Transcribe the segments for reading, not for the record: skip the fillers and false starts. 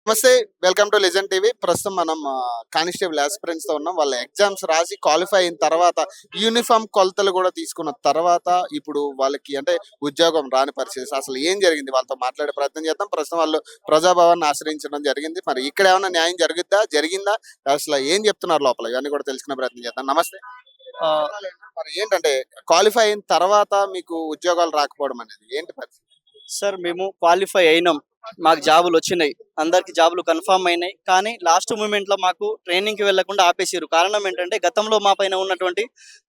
నమస్తే. Welcome to legend TV. ప్రస్తుతం మనం కానిస్టేబుల్ ఆస్పిరెంట్స్ తో ఉన్నాం. వాళ్ళ ఎగ్జామ్స్ రాసి క్వాలిఫై అయిన తర్వాత యూనిఫామ్ కొలతలు కూడా తీసుకున్న తర్వాత ఇప్పుడు వాళ్ళకి అంటే ఉద్యోగం రాని పరిస్థితి. అసలు ఏం జరిగింది వాళ్ళతో మాట్లాడే ప్రయత్నం చేద్దాం. ప్రస్తుతం వాళ్ళు ప్రజాభవన్ ఆశ్రయించడం జరిగింది. మరి ఇక్కడ ఏమైనా న్యాయం జరిగిందా అసలు ఏం చెప్తున్నారు లోపల, ఇవన్నీ కూడా తెలుసుకునే ప్రయత్నం చేద్దాం. నమస్తే. ఆ, మరి ఏంటంటే క్వాలిఫై అయిన తర్వాత మీకు ఉద్యోగాలు రాకపోవడం అనేది ఏంటి పరిస్థితి? సార్ మేము క్వాలిఫై అయినాం, మాకు జాబులు వచ్చినాయి, అందరికి జాబులు కన్ఫర్మ్ అయినాయి. కానీ లాస్ట్ మూమెంట్ లో మాకు ట్రైనింగ్ కి వెళ్లకుండా ఆపేసారు. కారణం ఏంటంటే గతంలో మా పైన ఉన్నటువంటి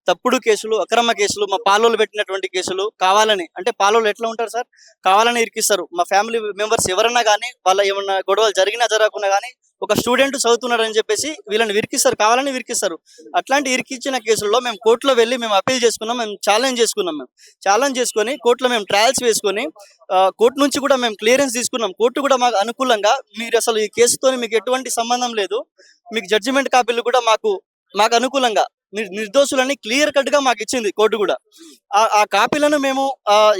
తప్పుడు కేసులు, అక్రమ కేసులు, మా పాలోలు పెట్టినటువంటి కేసులు కావాలని, అంటే పాలోలు ఎట్లా ఉంటారు సార్, కావాలని ఇరికిస్తారు. మా ఫ్యామిలీ మెంబర్స్ ఎవరన్నా కానీ వాళ్ళ ఏమన్నా గొడవలు జరిగినా జరగకుండా కానీ ఒక స్టూడెంట్ చదువుతున్నారని చెప్పేసి వీళ్ళని విరికిస్తారు, కావాలని విరికిస్తారు. అట్లాంటి ఇరికిచ్చిన కేసుల్లో మేము కోర్టులో వెళ్ళి మేము అప్పీల్ చేసుకున్నాం, మేము ఛాలెంజ్ చేసుకొని కోర్టులో మేము ట్రయల్స్ వేసుకొని కోర్టు నుంచి కూడా మేము క్లియరెన్స్ తీసుకున్నాం. కోర్టు కూడా మాకు అనుకూలంగా, మీరు అసలు ఈ కేసుతో మీకు ఎటువంటి సంబంధం లేదు, మీకు జడ్జిమెంట్ కాపీలు కూడా మాకు అనుకూలంగా మీరు నిర్దోషులని క్లియర్ కట్ గా మాకు ఇచ్చింది కోర్టు కూడా. ఆ కాపీలను మేము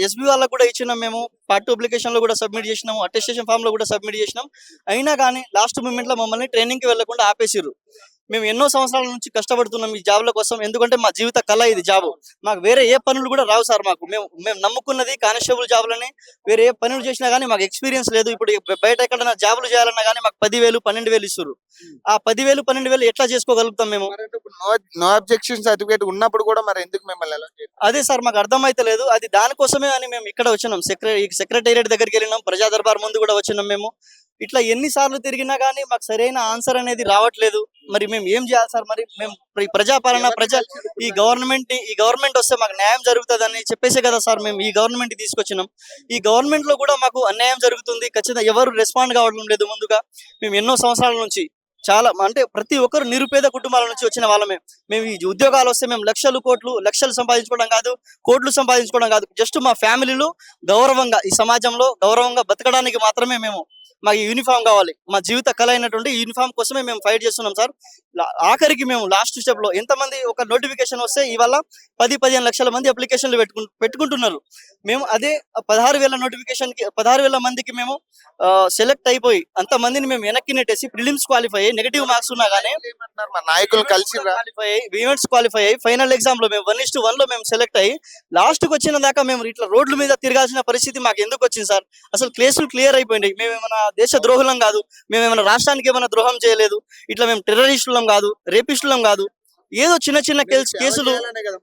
ఎస్బీ వాళ్ళకు కూడా ఇచ్చినాం, మేము పార్ట్ 2 అప్లికేషన్ లో కూడా సబ్మిట్ చేసినాము, అటెస్టేషన్ ఫామ్ లో కూడా సబ్మిట్ చేసినాం. అయినా కానీ లాస్ట్ మూమెంట్ లో మమ్మల్ని ట్రైనింగ్ కి వెళ్లకుండా ఆపేసిర్రు. మేము ఎన్నో సంవత్సరాల నుంచి కష్టపడుతున్నాం ఈ జాబ్ల కోసం, ఎందుకంటే మా జీవిత కళ ఇది జాబు. మాకు వేరే ఏ పనులు కూడా రావు సార్. మేము నమ్ముకున్నది కానిస్టేబుల్ జాబులని. వేరే ఏ పనులు చేసినా కానీ మాకు ఎక్స్పీరియన్స్ లేదు. ఇప్పుడు బయట ఎక్కడైనా జాబులు చేయాలన్నా కానీ మాకు 10,000 12,000 ఇస్తారు. ఆ 10,000 12,000 ఎట్లా చేసుకోగలుగుతాం మేము? నో అబ్జెక్షన్ సర్టిఫికేట్ ఉన్నప్పుడు కూడా మరి ఎందుకు మిమ్మల్ని ఎలా చేయరు? అదే సార్ మాకు అర్థమైతలేదు. అది దానికోసమే అని మేము ఇక్కడ వచ్చినాం, సెక్రటేరియట్ దగ్గరికి వెళ్ళినాం, ప్రజా దర్బార్ ముందు కూడా వచ్చినాం. మేము ఇట్లా ఎన్నిసార్లు తిరిగినా కానీ మాకు సరైన ఆన్సర్ అనేది రావట్లేదు. మరి మేము ఏం చేయాలి సార్? మరి మేము ప్రజాపాలన ఈ గవర్నమెంట్ వస్తే మాకు న్యాయం జరుగుతుంది అని చెప్పేసే కదా సార్ మేము ఈ గవర్నమెంట్ తీసుకొచ్చినాం. ఈ గవర్నమెంట్ లో కూడా మాకు అన్యాయం జరుగుతుంది, ఖచ్చితంగా ఎవరు రెస్పాండ్ కావడం లేదు. ముందుగా మేము ఎన్నో సంవత్సరాల నుంచి చాలా, అంటే ప్రతి ఒక్కరు నిరుపేద కుటుంబాల నుంచి వచ్చిన వాళ్ళమే. మేము ఈ ఉద్యోగాలు వస్తే మేము లక్షలు సంపాదించుకోవడం కాదు, కోట్లు సంపాదించుకోవడం కాదు, జస్ట్ మా ఫ్యామిలీలు గౌరవంగా ఈ సమాజంలో గౌరవంగా బతకడానికి మాత్రమే మాకు యూనిఫామ్ కావాలి. మా జీవిత కళ అయినటువంటి యూనిఫామ్ కోసమే మేము ఫైట్ చేస్తున్నాం సార్. ఆఖరికి మేము లాస్ట్ స్టెప్ లో ఎంతమంది ఒక నోటిఫికేషన్ వస్తే ఇవాళ 10-15 లక్షల మంది అప్లికేషన్లు పెట్టుకుంటున్నారు. మేము అదే 16,000 నోటిఫికేషన్ కి 16,000 మందికి మేము సెలెక్ట్ అయిపోయి అంతమందిని మేము వెనక్కి నెట్టేసి ప్రిలిమ్స్ క్వాలిఫై అయ్యి నెగిటివ్ మార్క్స్ ఉన్నా కానీ నాయకులు కలిసి క్వాలిఫై అయ్యి ఫైనల్ ఎగ్జామ్ లో మేము 1:1 లో మేము సెలెక్ట్ అయ్యి లాస్ట్ కు వచ్చిన దాకా మేము ఇట్లా రోడ్ల మీద తిరగాల్సిన పరిస్థితి మాకు ఎందుకు వచ్చింది సార్? అసలు కేసులు క్లియర్ అయిపోయింది. మేము ఏమైనా దేశ ద్రోహులం కాదు, మేము ఏమైనా రాష్ట్రానికి ఏమైనా ద్రోహం చేయలేదు, ఇట్లా మేము టెర్రరిస్టులం కాదు, రేపిస్టులం కాదు. ఏదో చిన్న కేసులు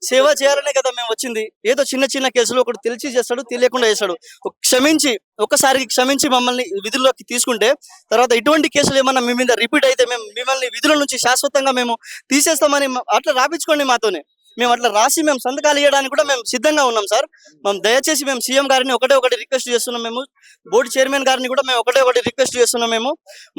సేవ చేయాలనే కదా మేము వచ్చింది. ఏదో చిన్న కేసులు ఒకటి తెలిసి చేస్తాడు, తెలియకుండా చేస్తాడు. ఒక్కసారికి క్షమించి మమ్మల్ని విధుల్లోకి తీసుకుంటే తర్వాత ఇటువంటి కేసులు ఏమన్నా మీ మీద రిపీట్ అయితే మేము మిమ్మల్ని విధుల నుంచి శాశ్వతంగా మేము తీసేస్తామని అట్లా రాపించుకోండి మాతోనే. మేము అట్లా రాసి మేము సంతకాలు ఇవ్వడానికి కూడా మేము సిద్ధంగా ఉన్నాం సార్. మేము దయచేసి మేము సీఎం గారిని ఒకటి రిక్వెస్ట్ చేస్తున్నాం. మేము బోర్డు చైర్మన్ గారిని కూడా మేము ఒకటి రిక్వెస్ట్ చేస్తున్నాం.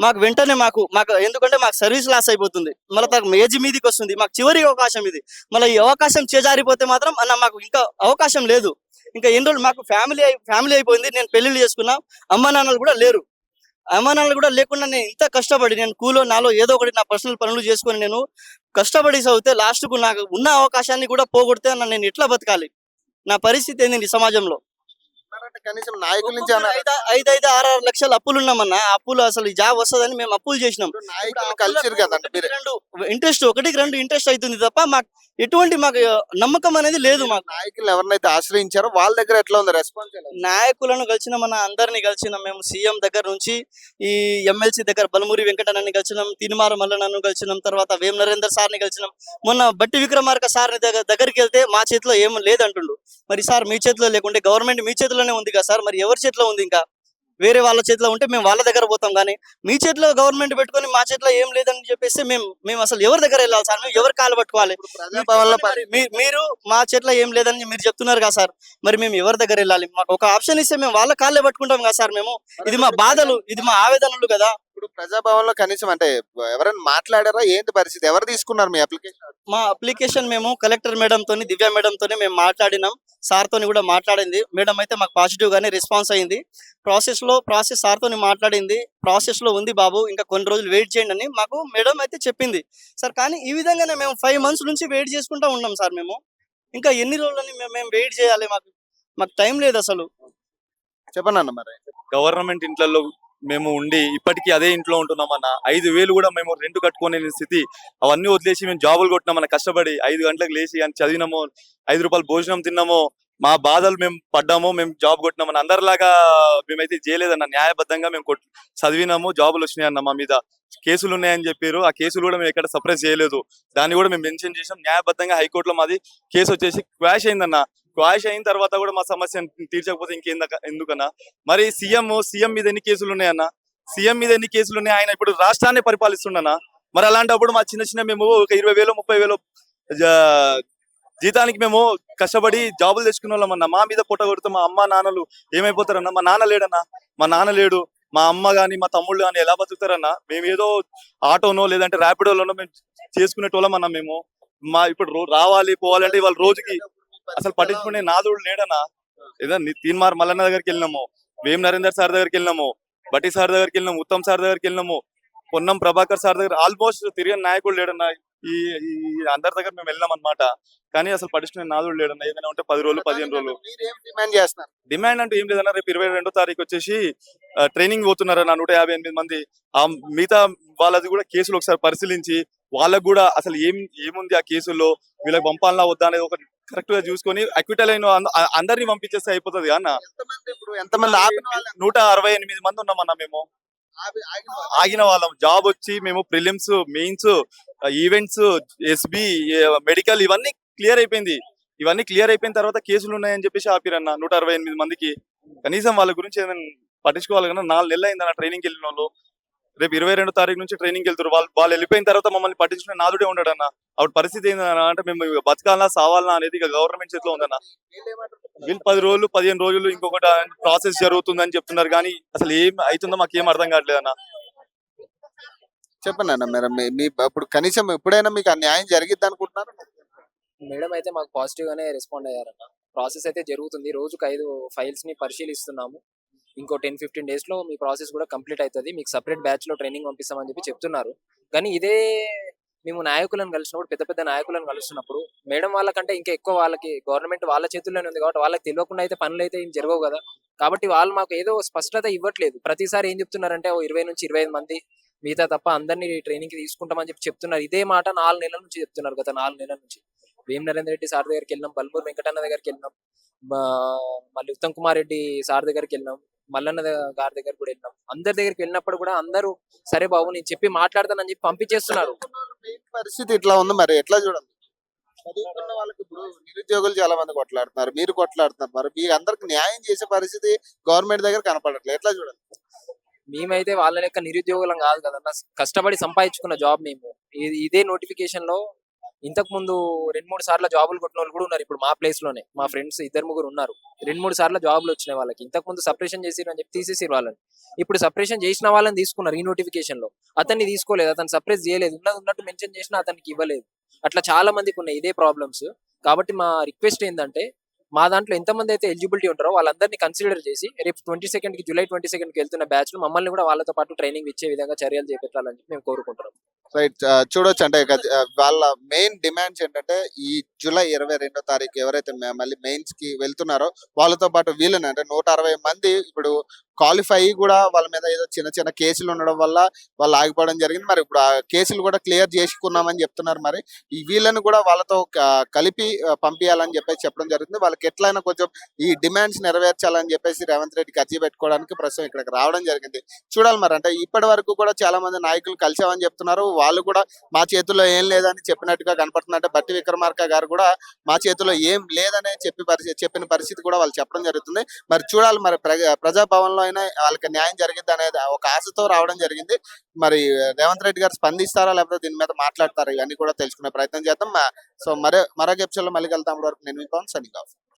మాకు వెంటనే మాకు ఎందుకంటే మాకు సర్వీస్ లాస్ అయిపోతుంది, మళ్ళీ ఏజ్ మీదకి వస్తుంది, మాకు చివరి అవకాశం ఇది. మళ్ళీ ఈ అవకాశం చేజారిపోతే మాత్రం మాకు ఇంకా అవకాశం లేదు. ఇంకా ఎన్ని రోజులు మాకు ఫ్యామిలీ అయిపోయింది. నేను పెళ్లిళ్ళు చేసుకున్నా, అమ్మ నాన్నలు కూడా లేకుండా నేను ఇంత కష్టపడి నేను నాలో ఏదో ఒకటి నా పర్సనల్ పనులు చేసుకొని నేను కష్టపడి చదివితే లాస్ట్ కు నాకు ఉన్న అవకాశాన్ని కూడా పోగొడితే నేను ఎట్లా బతకాలి? నా పరిస్థితి ఏంది సమాజంలో? కనీసం నాయకుల నుంచి 5-6 లక్షల అప్పులు ఉన్నామన్నా. అప్పులు అసలు ఈ జాబ్ వస్తుందని మేము అప్పులు చేసినాం. ఇంట్రెస్ట్ 1-2 ఇంట్రెస్ట్ అవుతుంది తప్ప మాకు ఎటువంటి నమ్మకం అనేది లేదు. మాకు నాయకులు ఎవరినైతే ఆశ్రయించారో వాళ్ళ దగ్గర ఎట్లా ఉంది రెస్పాన్స్? నాయకులను కలిసినామన్నా, అందరినీ కలిసినాం. మేము సీఎం దగ్గర నుంచి ఈ ఎమ్మెల్సీ దగ్గర బలమూరి వెంకటన్నని కలిసినాం, తినుమార మల్లన్నను కలిసినాం, తర్వాత వేం నరేందర్ సార్ని కలిసినాం. మొన్న బట్టి విక్రమార్క సార్ని దగ్గరికి వెళ్తే మా చేతిలో ఏం లేదంటుండు. మరి సార్ మీ చేతిలో లేకుంటే గవర్నమెంట్ మీ చేతిలోనే ఉంది కదా సార్, మరి ఎవరి చేతిలో ఉంది? ఇంకా వేరే వాళ్ళ చేతిలో ఉంటే మేము వాళ్ళ దగ్గర పోతాం, కానీ మీ చేతిలో గవర్నమెంట్ పెట్టుకొని మా చేతిలో ఏం లేదని చెప్పేసి మేము అసలు ఎవరి దగ్గర వెళ్ళాలి సార్? మేము ఎవరు కాలు పట్టుకోవాలి? మీరు మా చేతిలో ఏం లేదని మీరు చెప్తున్నారు కదా సార్, మరి మేము ఎవరి దగ్గర వెళ్ళాలి? మాకు ఒక ఆప్షన్ ఇస్తే మేము వాళ్ళ కాళ్ళే పట్టుకుంటాం కదా సార్. ఇది మా బాధలు, ఇది మా ఆవేదనలు కదా. ఇప్పుడు ప్రజాభవన్ లో కనీసం అంటే ఎవరైనా మాట్లాడారా? ఏంటి పరిస్థితి? ఎవరు తీసుకున్నారు మీ అప్లికేషన్? మా అప్లికేషన్ మేము కలెక్టర్ మేడం తోని, దివ్య మేడం తోని మేము మాట్లాడినాం. సార్ తోని కూడా మాట్లాడింది. మేడం అయితే మాకు పాజిటివ్ గానే రెస్పాన్స్ అయింది. ప్రాసెస్ సార్ తోని మాట్లాడింది. ప్రాసెస్ లో ఉంది బాబు, ఇంకా కొన్ని రోజులు వెయిట్ చేయండి అని మాకు మేడం అయితే చెప్పింది సార్. కానీ ఈ విధంగానే మేము 5 months నుంచి వెయిట్ చేసుకుంటా ఉన్నాం సార్. మేము ఇంకా ఎన్ని రోజులని మేము వెయిట్ చేయాలి? మాకు టైం లేదు అసలు. చెప్పండి అన్న. మరి గవర్నమెంట్ ఇంట్లలో మేము ఉండి ఇప్పటికీ అదే ఇంట్లో ఉంటున్నామన్న. 5,000 కూడా మేము రెంట్ కట్టుకోలేని స్థితి. అవన్నీ వదిలేసి మేము జాబులు కొట్టినామన్న కష్టపడి. 5 గంటలకు లేచి అని చదివినాము, 5 రూపాయలు భోజనం తిన్నాము, మా బాధలు మేము పడ్డాము, మేము జాబ్ కొట్టినామన్న. అందరిలాగా మేమైతే చేయలేదన్న. న్యాయబద్ధంగా మేము చదివినాము, జాబులు వచ్చినాయి అన్న. మా మీద కేసులు ఉన్నాయని చెప్పారు. ఆ కేసులు కూడా మేము ఎక్కడ సప్రెస్ చేయలేదు. దాన్ని కూడా మేము మెన్షన్ చేసాం. న్యాయబద్ధంగా హైకోర్టులో మాది కేసు వచ్చేసి క్వాష్ అయిందన్న. క్వాష్ అయిన తర్వాత కూడా మా సమస్యను తీర్చకపోతే ఎందుకన్నా? మరి సీఎం మీద ఎన్ని కేసులు ఉన్నాయన్న? సీఎం మీద ఎన్ని కేసులు ఉన్నాయి? ఆయన ఇప్పుడు రాష్ట్రాన్ని పరిపాలిస్తుండనా? మరి అలాంటప్పుడు మా చిన్న మేము ఒక 20,000 30,000 జీతానికి మేము కష్టపడి జాబులు తెచ్చుకునే వాళ్ళం అన్న. మా మీద పొట్ట కొడితే మా అమ్మ నాన్నలు ఏమైపోతారన్నా? మా నాన్న లేడన్నా, మా నాన్న లేడు, మా అమ్మ గాని మా తమ్ముళ్ళు గాని ఎలా బతుకుతారన్నా? మేము ఏదో ఆటోనో లేదంటే ర్యాపిడోలోనో మేము చేసుకునేటోళ్ళం అన్న. మేము ఇప్పుడు రావాలి పోవాలంటే ఇవాళ రోజుకి అసలు పట్టించుకునే నాదుడు లేడన్నా. ఏదో తీన్మార్ మల్లన్న దగ్గరికి వెళ్ళినాము, వేం నరేందర్ సార్ దగ్గరికి వెళ్ళినాము, బట్టి సార్ దగ్గరికి వెళ్ళినాము, ఉత్తమ్ సార్ దగ్గరికి వెళ్ళినాము, పొన్నం ప్రభాకర్ సార్ దగ్గర ఆల్మోస్ట్ తిరిగిన నాయకుడు లేడన్నా. ఈ అందరి దగ్గర మేము వెళ్ళాం అనమాట. కానీ అసలు పట్టించుకునే నాదుడు లేడన్నా. ఏదైనా ఉంటే 10 రోజులు 15 రోజులు డిమాండ్ చేస్తున్నారు. డిమాండ్ అంటే ఏం లేదన్నా. రేపు 22వ తారీఖు వచ్చేసి ట్రైనింగ్ పోతున్నారన్న 158 మంది. ఆ మిగతా వాళ్ళది కూడా కేసులు ఒకసారి పరిశీలించి వాళ్ళకు కూడా అసలు ఏముంది ఆ కేసుల్లో, వీళ్ళకి పంపాలన్నా వద్దా అనేది ఒక కరెక్ట్ గా చూసుకొని అక్విటల్ అయిన అందరినీ పంపించేస్తే అయిపోతుంది అన్న. ఎంతమంది ఆపిన వాళ్ళు? 168 మంది ఉన్నామన్నా. మేము ఆగిన వాళ్ళం. జాబ్ వచ్చి మేము prelims, mains, events, SB, medical ఇవన్నీ క్లియర్ అయిపోయింది. ఇవన్నీ క్లియర్ అయిపోయిన తర్వాత కేసులు ఉన్నాయని చెప్పేసి ఆపిరన్న 168 మందికి. కనీసం వాళ్ళ గురించి ఏమైనా పట్టించుకోవాలి కన్నా. 4 నెలలు అయిందన్న ట్రైనింగ్ వెళ్ళిన వాళ్ళు. రేపు 22వ తారీఖు నుంచి ట్రైనింగ్ వెళ్తారు. వాళ్ళు వెళ్ళిపోయిన తర్వాత మమ్మల్ని పట్టించుకునే నాదుడే ఉండడన్న. అప్పుడు పరిస్థితి ఏంటన్నా అంటే మేము బతకాలనా సావాలనా అనేది ఇక గవర్నమెంట్ చేతిలో ఉందన్న. వీళ్ళు 10 రోజులు 15 రోజులు ఇంకొకటి ప్రాసెస్ జరుగుతుందని చెప్తున్నారు. కానీ అసలు ఏం అవుతుందో మాకేం అర్థం కావట్లేదు అన్న. చెప్పండి అన్న. మీ ఇప్పుడు కనీసం ఎప్పుడైనా మీకు ఆ న్యాయం జరిగిద్ది అనుకుంటున్నారు? మేడం అయితే మాకు పాజిటివ్ గానే రెస్పాండ్ అయ్యారన్న. ప్రాసెస్ అయితే జరుగుతుంది. రోజుకు 5 ఫైల్స్ ని పరిశీలిస్తున్నాము. ఇంకో 10-15 డేస్ లో మీ ప్రాసెస్ కూడా కంప్లీట్ అవుతుంది. మీకు సపరేట్ బ్యాచ్ లో ట్రైనింగ్ పంపిస్తామని చెప్పి చెప్తున్నారు. కానీ ఇదే మేము నాయకులను కలిసినప్పుడు, పెద్ద పెద్ద నాయకులను కలుస్తున్నప్పుడు మేడం వాళ్ళకంటే ఇంకా ఎక్కువ వాళ్ళకి గవర్నమెంట్ వాళ్ళ చేతుల్లోనే ఉంది కాబట్టి వాళ్ళకి తెలియకుండా అయితే పనులు అయితే ఏం జరగవు కదా. కాబట్టి వాళ్ళు మాకు ఏదో స్పష్టత ఇవ్వట్లేదు. ప్రతిసారి ఏం చెప్తున్నారంటే 20 నుంచి 25 మంది మిగతా తప్ప అందరినీ ట్రైనింగ్ కి తీసుకుంటామని చెప్పి చెప్తున్నారు. ఇదే మాట 4 నెలల నుంచి చెప్తున్నారు. గత 4 నెలల నుంచి వేం నరేందర్ రెడ్డి సార్ దగ్గరికి వెళ్ళినాం, బల్మూరు వెంకటన్న దగ్గరికి వెళ్ళినాం, మళ్ళీ ఉత్తమ్ కుమార్ రెడ్డి సార్ దగ్గరికి వెళ్ళినాం, మల్లన్న గారి దగ్గర కూడా వెళ్ళినాం. అందరి దగ్గరికి వెళ్ళినప్పుడు కూడా అందరూ సరే బాబు నేను చెప్పి మాట్లాడతానని చెప్పి పంపించేస్తున్నారు. పరిస్థితి ఇట్లా ఉంది, మరి ఎట్లా చూడండి? చదువుకున్న వాళ్ళకి ఇప్పుడు నిరుద్యోగులు చాలా మంది కొట్లాడుతున్నారు, మీరు కొట్లాడుతున్నారు. మరి మీ అందరికి న్యాయం చేసే పరిస్థితి గవర్నమెంట్ దగ్గర కనపడట్లేదు. ఎట్లా చూడండి? మేమైతే వాళ్ళ లెక్క నిరుద్యోగులం కాదు కదన్న. కష్టపడి సంపాదించుకున్న జాబ్ మేము. ఇదే నోటిఫికేషన్ లో ఇంతకు ముందు 2-3 సార్లు జాబులు కొట్టిన వాళ్ళు కూడా ఉన్నారు. ఇప్పుడు మా ప్లేస్ లోనే మా ఫ్రెండ్స్ 2-3 ఉన్నారు. 2-3 సార్లు జాబులు వచ్చినాయి వాళ్ళకి. ఇంతకు ముందు సపరేషన్ చేసిరు అని చెప్పి తీసేసారు వాళ్ళని. ఇప్పుడు సపరేషన్ చేసిన వాళ్ళని తీసుకున్నారు ఈ నోటిఫికేషన్ లో. అతన్ని తీసుకోలేదు, అతను సపరేట్ చేయలేదు. ఉన్నట్టు మెన్షన్ చేసినా అతనికి ఇవ్వలేదు. అట్లా చాలా మందికి ఉన్నాయి ఇదే ప్రాబ్లమ్స్. కాబట్టి మా రిక్వెస్ట్ ఏంటంటే మా దాంట్లో ఎంతమంది అయితే ఎలిజిబిలిటీ ఉంటారో వాళ్ళందరినీ కన్సిడర్ చేసి రేపు జూలై 22 కి వెళ్తున్న బ్యాచ్ లో మమ్మల్ని కూడా వాళ్ళతో పాటు ట్రైనింగ్ ఇచ్చే విధంగా చర్యలు చేపట్టాలని చెప్పి మేము కోరుకుంటున్నాం. రైట్. చూడొచ్చు అంటే వాళ్ళ మెయిన్ డిమాండ్స్ ఏంటంటే ఈ జూలై 22వ తారీఖు ఎవరైతే మళ్ళీ మెయిన్స్ కి వెళ్తున్నారో వాళ్ళతో పాటు వీళ్ళని అంటే 160 మంది ఇప్పుడు క్వాలిఫై కూడా వాళ్ళ మీద ఏదో చిన్న చిన్న కేసులు ఉండడం వల్ల వాళ్ళు ఆగిపోవడం జరిగింది. మరి ఇప్పుడు ఆ కేసులు కూడా క్లియర్ చేసుకున్నామని చెప్తున్నారు. మరి ఈ వీళ్ళని కూడా వాళ్ళతో కలిపి పంపించాలని చెప్పేసి చెప్పడం జరుగుతుంది. వాళ్ళకి ఎట్లయినా కొంచెం ఈ డిమాండ్స్ నెరవేర్చాలని చెప్పేసి రేవంత్ రెడ్డికి అర్జీ పెట్టుకోవడానికి ప్రస్తుతం ఇక్కడికి రావడం జరిగింది. చూడాలి మరి. అంటే ఇప్పటి వరకు కూడా చాలా మంది నాయకులు కలిసామని చెప్తున్నారు. వాళ్ళు కూడా మా చేతుల్లో ఏం లేదని చెప్పినట్టుగా కనపడుతుంది. అంటే బట్టి విక్రమార్క గారు కూడా మా చేతిలో ఏం లేదనే చెప్పిన పరిస్థితి కూడా వాళ్ళు చెప్పడం జరుగుతుంది. మరి చూడాలి మరి ప్రజాభవన్ లో అయినా వాళ్ళకి న్యాయం జరిగింది అనేది ఒక ఆశతో రావడం జరిగింది. మరి రేవంత్ రెడ్డి గారు స్పందిస్తారా లేకపోతే దీని మీద మాట్లాడతారా, ఇవన్నీ కూడా తెలుసుకునే ప్రయత్నం చేద్దాం. సో మరో ఎపిసోడ్ లో మళ్ళీ వెళ్తాం. వరకు నేను సైనింగ్ ఆఫ్.